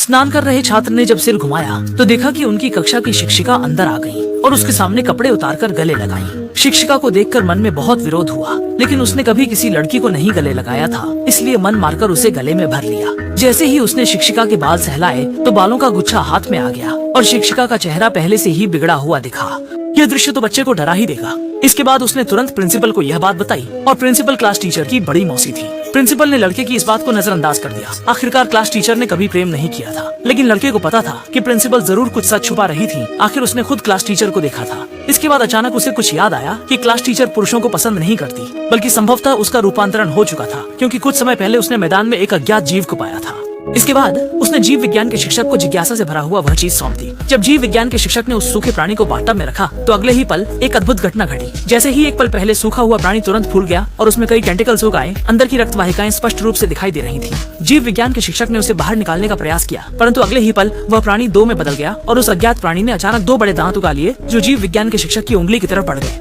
स्नान कर रहे छात्र ने जब सिर घुमाया तो देखा कि उनकी कक्षा की शिक्षिका अंदर आ गई और उसके सामने कपड़े उतारकर गले लगाई। शिक्षिका को देखकर मन में बहुत विरोध हुआ, लेकिन उसने कभी किसी लड़की को नहीं गले लगाया था, इसलिए मन मारकर उसे गले में भर लिया। जैसे ही उसने शिक्षिका के बाल सहलाए तो बालों का गुच्छा हाथ में आ गया और शिक्षिका का चेहरा पहले से ही बिगड़ा हुआ दिखा। यह दृश्य तो बच्चे को डरा ही देगा। इसके बाद उसने तुरंत प्रिंसिपल को यह बात बताई और प्रिंसिपल क्लास टीचर की बड़ी मौसी थी। प्रिंसिपल ने लड़के की इस बात को नजरअंदाज कर दिया। आखिरकार क्लास टीचर ने कभी प्रेम नहीं किया था, लेकिन लड़के को पता था कि प्रिंसिपल जरूर कुछ सच छुपा रही थी। आखिर उसने खुद क्लास टीचर को देखा था। इसके बाद अचानक उसे कुछ याद आया कि क्लास टीचर पुरुषों को पसंद नहीं करती, बल्कि संभवतः उसका रूपांतरण हो चुका था, क्योंकि कुछ समय पहले उसने मैदान में एक अज्ञात जीव को पाया था। इसके बाद उसने जीव विज्ञान के शिक्षक को जिज्ञासा से भरा हुआ वह चीज सौंप दी। जब जीव विज्ञान के शिक्षक ने उस सूखे प्राणी को बाथटब में रखा तो अगले ही पल एक अद्भुत घटना घटी। जैसे ही एक पल पहले सूखा हुआ प्राणी तुरंत फूल गया और उसमें कई टेंटिकल्स उग आए। अंदर की रक्तवाहिकाएं स्पष्ट रूप से दिखाई दे रही थी। जीव विज्ञान के शिक्षक ने उसे बाहर निकालने का प्रयास किया, परंतु अगले ही पल वह प्राणी दो में बदल गया और उस अज्ञात प्राणी ने अचानक दो बड़े दांत उगा लिए जो जीव विज्ञान के शिक्षक की उंगली की तरफ बढ़ गए।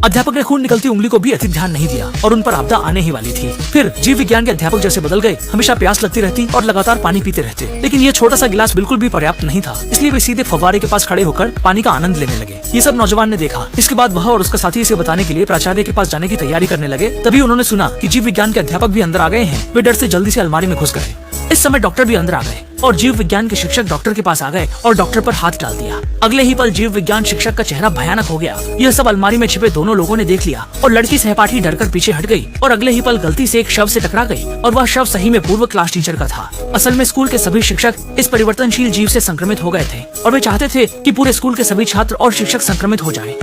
अध्यापक ने खून निकलती उंगली को भी अधिक ध्यान नहीं दिया और उन पर आपदा आने ही वाली थी। फिर जीव विज्ञान के अध्यापक जैसे बदल गए, हमेशा प्यास लगती रहती और लगातार पानी पीते रहते। लेकिन ये छोटा सा गिलास बिल्कुल भी पर्याप्त नहीं था, इसलिए वे सीधे फव्वारे के पास खड़े होकर पानी का आनंद लेने लगे। ये सब नौजवान ने देखा। इसके बाद वह और उसका साथी इसे बताने के लिए प्राचार्य के पास जाने की तैयारी करने लगे। तभी उन्होंने सुना कि जीव विज्ञान के अध्यापक भी अंदर आ गए हैं। वे डर से जल्दी से अलमारी में घुस गए। इस समय डॉक्टर भी अंदर आ गए और जीव विज्ञान के शिक्षक डॉक्टर के पास आ गए और डॉक्टर पर हाथ डाल दिया। अगले ही पल जीव विज्ञान शिक्षक का चेहरा भयानक हो गया। यह सब अलमारी में छिपे दोनों लोगों ने देख लिया और लड़की सहपाठी डरकर पीछे हट गई और अगले ही पल गलती से एक शव से टकरा गई और वह शव सही में पूर्व क्लास टीचर का था। असल में स्कूल के सभी शिक्षक इस परिवर्तनशील जीव से संक्रमित हो गए थे और वे चाहते थे कि पूरे स्कूल के सभी छात्र और शिक्षक संक्रमित हो जाएं।